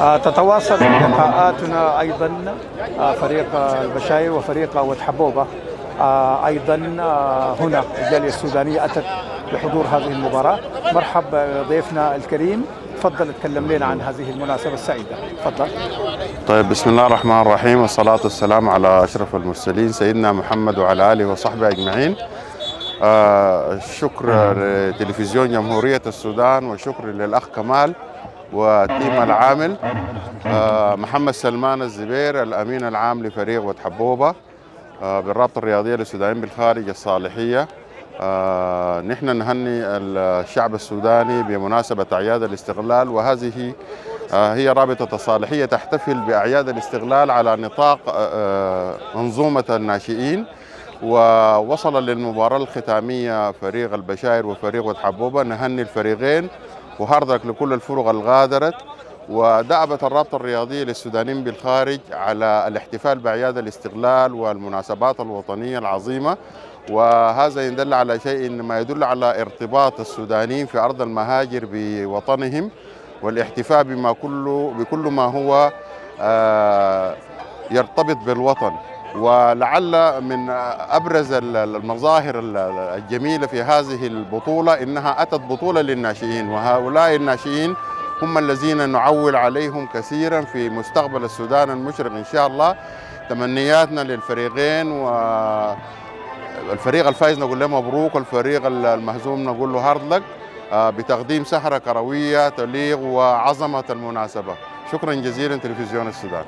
تتواصل لقاءاتنا أيضا، فريق البشاير وفريق ود حبوبة أيضا هنا. الجالية السودانية أتت لحضور هذه المباراة. مرحب ضيفنا الكريم، تفضل تكلم لنا عن هذه المناسبة السعيدة، تفضل. طيب، بسم الله الرحمن الرحيم، والصلاة والسلام على أشرف المرسلين سيدنا محمد وعلى آله وصحبه أجمعين. الشكر لتلفزيون جمهورية السودان، وشكر للأخ كمال والتيم العامل. محمد سلمان الزبير، الأمين العام لفريق ود حبوبة بالرابطة الرياضية للسودانيين بالخارج الصالحية. نحن نهني الشعب السوداني بمناسبة أعياد الاستقلال، وهذه هي رابطة الصالحية تحتفل بأعياد الاستقلال على نطاق منظومة الناشئين. ووصل للمباراة الختامية فريق البشاير وفريق ود حبوبة. نهني الفريقين وهاردك لكل الفرق الغادرت. ودعبت الرابطة الرياضية للسودانيين بالخارج على الاحتفال بأعياد الاستقلال والمناسبات الوطنية العظيمة، وهذا يدل على شيء، إنما يدل على ارتباط السودانيين في أرض المهاجر بوطنهم، والاحتفاء بكل ما هو يرتبط بالوطن. ولعل من أبرز المظاهر الجميلة في هذه البطولة إنها أتت بطولة للناشئين، وهؤلاء الناشئين هم الذين نعول عليهم كثيرا في مستقبل السودان المشرق إن شاء الله. تمنياتنا للفريقين، والفريق الفائز نقول له مبروك، والفريق المهزوم نقول له هارد لك بتقديم سهرة كروية تليق وعظمة المناسبة. شكرا جزيلا تلفزيون السودان.